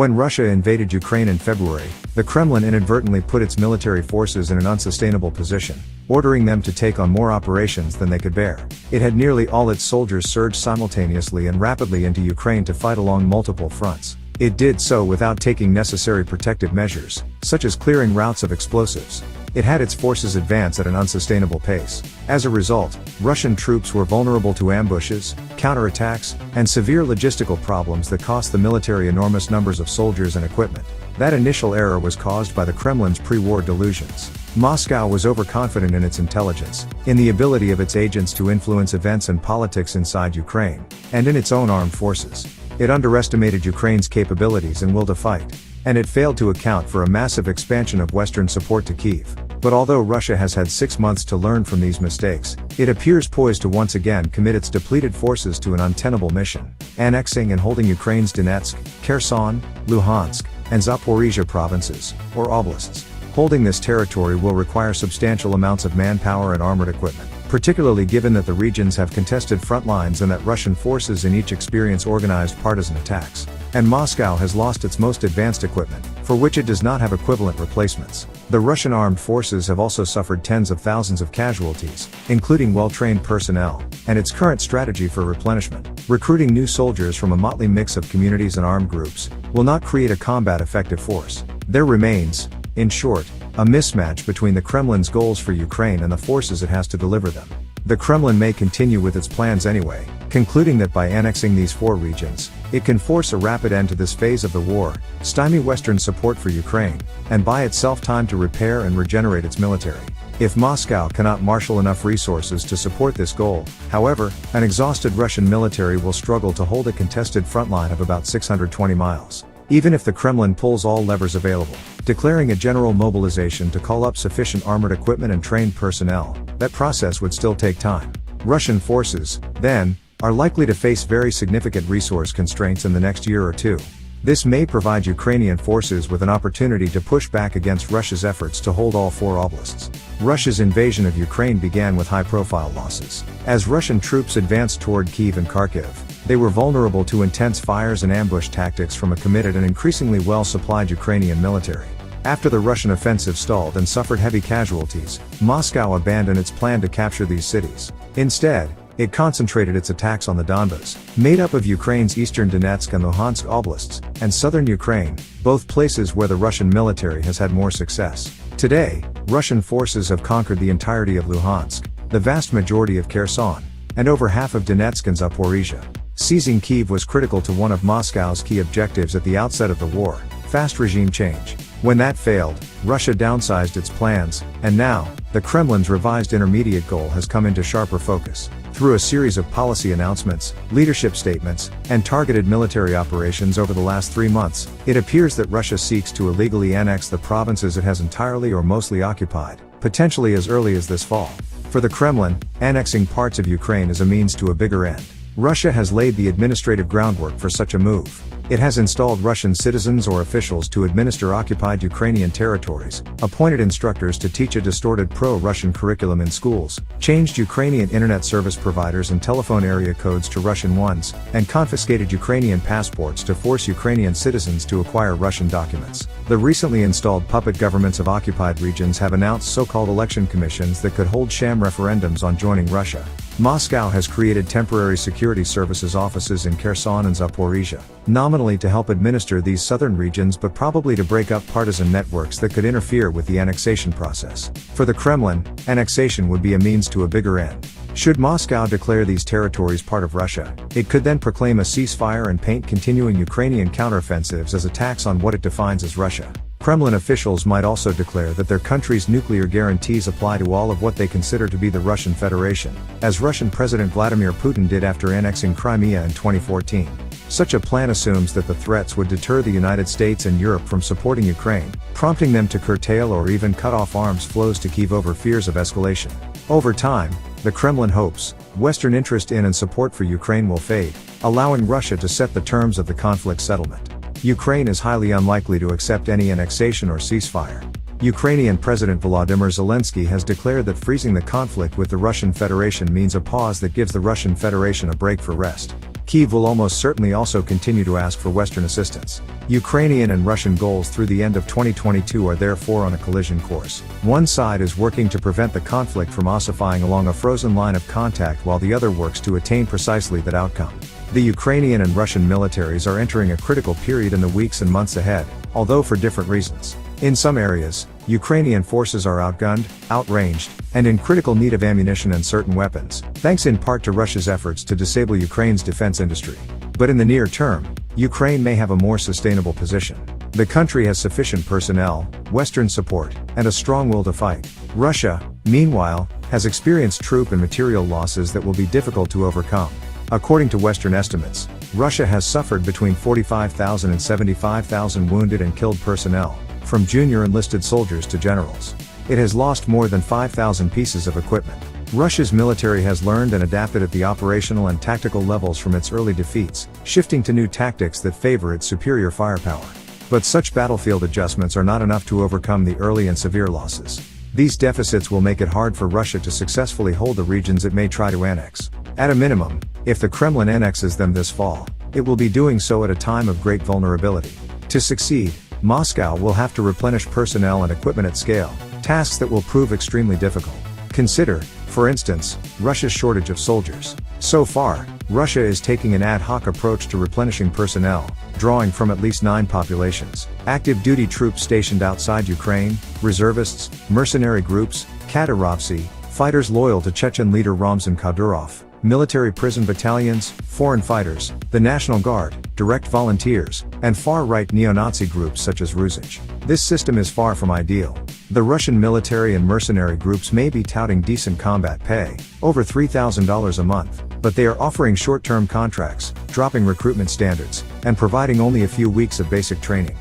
When Russia invaded Ukraine in February, the Kremlin inadvertently put its military forces in an unsustainable position, ordering them to take on more operations than they could bear. It had nearly all its soldiers surge simultaneously and rapidly into Ukraine to fight along multiple fronts. It did so without taking necessary protective measures, such as clearing routes of explosives. It had its forces advance at an unsustainable pace. As a result, Russian troops were vulnerable to ambushes, counterattacks, and severe logistical problems that cost the military enormous numbers of soldiers and equipment. That initial error was caused by the Kremlin's pre-war delusions. Moscow was overconfident in its intelligence, in the ability of its agents to influence events and politics inside Ukraine, and in its own armed forces. It underestimated Ukraine's capabilities and will to fight. And it failed to account for a massive expansion of Western support to Kyiv. But although Russia has had 6 months to learn from these mistakes, it appears poised to once again commit its depleted forces to an untenable mission, annexing and holding Ukraine's Donetsk, Kherson, Luhansk, and Zaporizhzhia Provinces, or oblasts. Holding this territory will require substantial amounts of manpower and armored equipment, particularly given that the regions have contested front lines and that Russian forces in each experience organized partisan attacks. And Moscow has lost its most advanced equipment, for which it does not have equivalent replacements. The Russian armed forces have also suffered tens of thousands of casualties, including well-trained personnel, and its current strategy for replenishment, recruiting new soldiers from a motley mix of communities and armed groups, will not create a combat-effective force. There remains, in short, a mismatch between the Kremlin's goals for Ukraine and the forces it has to deliver them. The Kremlin may continue with its plans anyway, concluding that by annexing these 4 regions, it can force a rapid end to this phase of the war, stymie Western support for Ukraine, and buy itself time to repair and regenerate its military. If Moscow cannot marshal enough resources to support this goal, however, an exhausted Russian military will struggle to hold a contested front line of about 620 miles. Even if the Kremlin pulls all levers available, declaring a general mobilization to call up sufficient armored equipment and trained personnel, that process would still take time. Russian forces, then, are likely to face very significant resource constraints in the next year or two. This may provide Ukrainian forces with an opportunity to push back against Russia's efforts to hold all 4 oblasts. Russia's invasion of Ukraine began with high-profile losses. As Russian troops advanced toward Kyiv and Kharkov, they were vulnerable to intense fires and ambush tactics from a committed and increasingly well-supplied Ukrainian military. After the Russian offensive stalled and suffered heavy casualties, Moscow abandoned its plan to capture these cities. Instead, it concentrated its attacks on the Donbas, made up of Ukraine's eastern Donetsk and Luhansk oblasts, and southern Ukraine, both places where the Russian military has had more success. Today, Russian forces have conquered the entirety of Luhansk, the vast majority of Kherson, and over half of Donetsk and Zaporizhzhia. Seizing Kyiv was critical to one of Moscow's key objectives at the outset of the war: fast regime change. When that failed, Russia downsized its plans, and now, the Kremlin's revised intermediate goal has come into sharper focus. Through a series of policy announcements, leadership statements, and targeted military operations over the last 3 months, it appears that Russia seeks to illegally annex the provinces it has entirely or mostly occupied, potentially as early as this fall. For the Kremlin, annexing parts of Ukraine is a means to a bigger end. Russia has laid the administrative groundwork for such a move. It has installed Russian citizens or officials to administer occupied Ukrainian territories, appointed instructors to teach a distorted pro-Russian curriculum in schools, changed Ukrainian internet service providers and telephone area codes to Russian ones, and confiscated Ukrainian passports to force Ukrainian citizens to acquire Russian documents. The recently installed puppet governments of occupied regions have announced so-called election commissions that could hold sham referendums on joining Russia. Moscow has created temporary security services offices in Kherson and Zaporizhzhia, nominally to help administer these southern regions but probably to break up partisan networks that could interfere with the annexation process. For the Kremlin, annexation would be a means to a bigger end. Should Moscow declare these territories part of Russia, it could then proclaim a ceasefire and paint continuing Ukrainian counteroffensives as attacks on what it defines as Russia. Kremlin officials might also declare that their country's nuclear guarantees apply to all of what they consider to be the Russian Federation, as Russian President Vladimir Putin did after annexing Crimea in 2014. Such a plan assumes that the threats would deter the United States and Europe from supporting Ukraine, prompting them to curtail or even cut off arms flows to Kyiv over fears of escalation. Over time, the Kremlin hopes, Western interest in and support for Ukraine will fade, allowing Russia to set the terms of the conflict settlement. Ukraine is highly unlikely to accept any annexation or ceasefire. Ukrainian President Volodymyr Zelensky has declared that freezing the conflict with the Russian Federation means a pause that gives the Russian Federation a break for rest. Kyiv will almost certainly also continue to ask for Western assistance. Ukrainian and Russian goals through the end of 2022 are therefore on a collision course. One side is working to prevent the conflict from ossifying along a frozen line of contact while the other works to attain precisely that outcome. The Ukrainian and Russian militaries are entering a critical period in the weeks and months ahead, although for different reasons. In some areas, Ukrainian forces are outgunned, outranged, and in critical need of ammunition and certain weapons, thanks in part to Russia's efforts to disable Ukraine's defense industry. But in the near term, Ukraine may have a more sustainable position. The country has sufficient personnel, Western support, and a strong will to fight. Russia, meanwhile, has experienced troop and material losses that will be difficult to overcome. According to Western estimates, Russia has suffered between 45,000 and 75,000 wounded and killed personnel, from junior enlisted soldiers to generals. It has lost more than 5,000 pieces of equipment. Russia's military has learned and adapted at the operational and tactical levels from its early defeats, shifting to new tactics that favor its superior firepower. But such battlefield adjustments are not enough to overcome the early and severe losses. These deficits will make it hard for Russia to successfully hold the regions it may try to annex. At a minimum, if the Kremlin annexes them this fall, it will be doing so at a time of great vulnerability. To succeed, Moscow will have to replenish personnel and equipment at scale, tasks that will prove extremely difficult. Consider, for instance, Russia's shortage of soldiers. So far, Russia is taking an ad hoc approach to replenishing personnel, drawing from at least 9 populations: active duty troops stationed outside Ukraine, reservists, mercenary groups, Kadyrovtsi, fighters loyal to Chechen leader Ramzan Kadyrov, military prison battalions, foreign fighters, the National Guard, direct volunteers, and far-right neo-Nazi groups such as Ruzich. This system is far from ideal. The Russian military and mercenary groups may be touting decent combat pay, over $3,000 a month, but they are offering short-term contracts, dropping recruitment standards, and providing only a few weeks of basic training.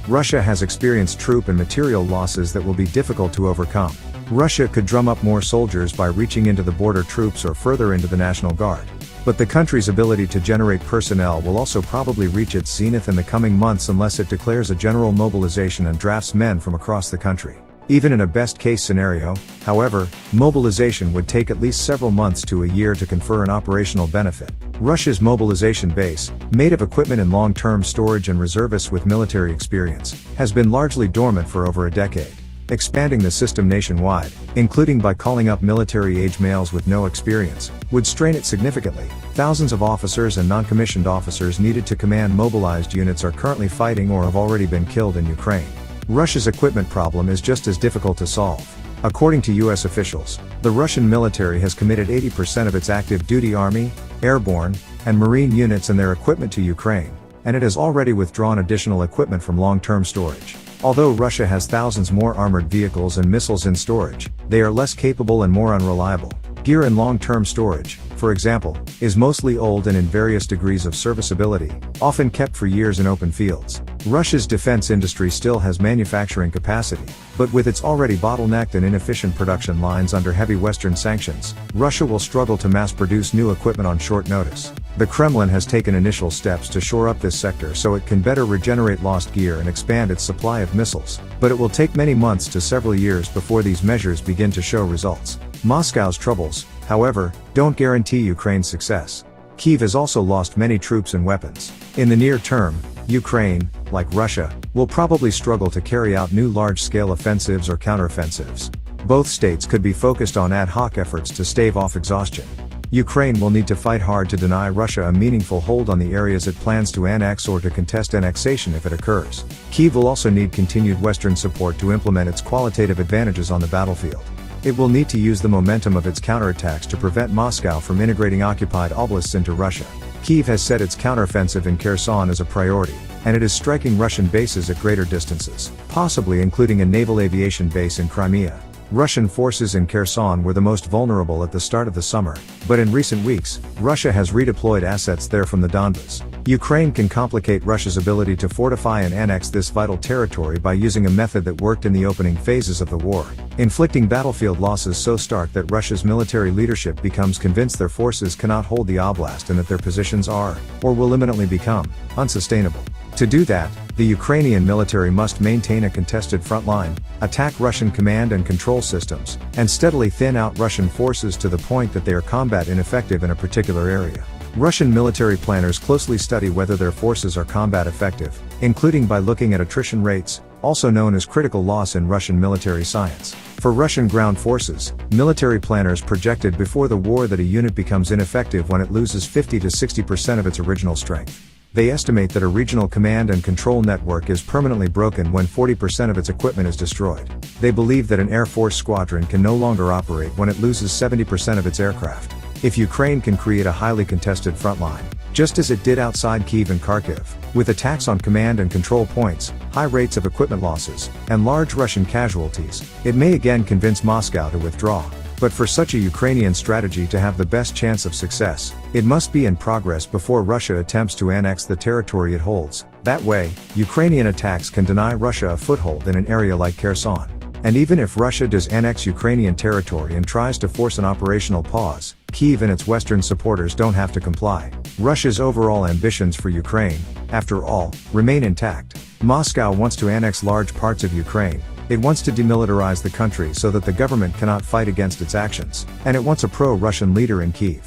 Russia has experienced troop and material losses that will be difficult to overcome. Russia could drum up more soldiers by reaching into the border troops or further into the National Guard. But the country's ability to generate personnel will also probably reach its zenith in the coming months unless it declares a general mobilization and drafts men from across the country. Even in a best-case scenario, however, mobilization would take at least several months to a year to confer an operational benefit. Russia's mobilization base, made of equipment in long-term storage and reservists with military experience, has been largely dormant for over a decade. Expanding the system nationwide, including by calling up military-age males with no experience, would strain it significantly. Thousands of officers and non-commissioned officers needed to command mobilized units are currently fighting or have already been killed in Ukraine. Russia's equipment problem is just as difficult to solve. According to U.S. officials, the Russian military has committed 80% of its active duty army, airborne, and marine units and their equipment to Ukraine, and it has already withdrawn additional equipment from long-term storage. Although Russia has thousands more armored vehicles and missiles in storage, they are less capable and more unreliable. Gear in long-term storage, for example, is mostly old and in various degrees of serviceability, often kept for years in open fields. Russia's defense industry still has manufacturing capacity, but with its already bottlenecked and inefficient production lines under heavy Western sanctions, Russia will struggle to mass-produce new equipment on short notice. The Kremlin has taken initial steps to shore up this sector so it can better regenerate lost gear and expand its supply of missiles, but it will take many months to several years before these measures begin to show results. Moscow's troubles, however, don't guarantee Ukraine's success. Kyiv has also lost many troops and weapons. In the near term, Ukraine, like Russia, will probably struggle to carry out new large-scale offensives or counteroffensives. Both states could be focused on ad hoc efforts to stave off exhaustion. Ukraine will need to fight hard to deny Russia a meaningful hold on the areas it plans to annex or to contest annexation if it occurs. Kyiv will also need continued Western support to implement its qualitative advantages on the battlefield. It will need to use the momentum of its counterattacks to prevent Moscow from integrating occupied oblasts into Russia. Kyiv has set its counteroffensive in Kherson as a priority, and it is striking Russian bases at greater distances, possibly including a naval aviation base in Crimea. Russian forces in Kherson were the most vulnerable at the start of the summer, but in recent weeks, Russia has redeployed assets there from the Donbas. Ukraine can complicate Russia's ability to fortify and annex this vital territory by using a method that worked in the opening phases of the war, inflicting battlefield losses so stark that Russia's military leadership becomes convinced their forces cannot hold the oblast and that their positions are, or will imminently become, unsustainable. To do that, the Ukrainian military must maintain a contested front line, attack Russian command and control systems, and steadily thin out Russian forces to the point that they are combat ineffective in a particular area. Russian military planners closely study whether their forces are combat effective, including by looking at attrition rates, also known as critical loss in Russian military science. For Russian ground forces, military planners projected before the war that a unit becomes ineffective when it loses 50 to 60% of its original strength. They estimate that a regional command and control network is permanently broken when 40% of its equipment is destroyed. They believe that an Air Force squadron can no longer operate when it loses 70% of its aircraft. If Ukraine can create a highly contested front line, just as it did outside Kyiv and Kharkov, with attacks on command and control points, high rates of equipment losses, and large Russian casualties, it may again convince Moscow to withdraw. But for such a Ukrainian strategy to have the best chance of success, it must be in progress before Russia attempts to annex the territory it holds. That way, Ukrainian attacks can deny Russia a foothold in an area like Kherson. And even if Russia does annex Ukrainian territory and tries to force an operational pause, Kyiv and its Western supporters don't have to comply. Russia's overall ambitions for Ukraine, after all, remain intact. Moscow wants to annex large parts of Ukraine. It wants to demilitarize the country so that the government cannot fight against its actions, and it wants a pro-Russian leader in Kyiv.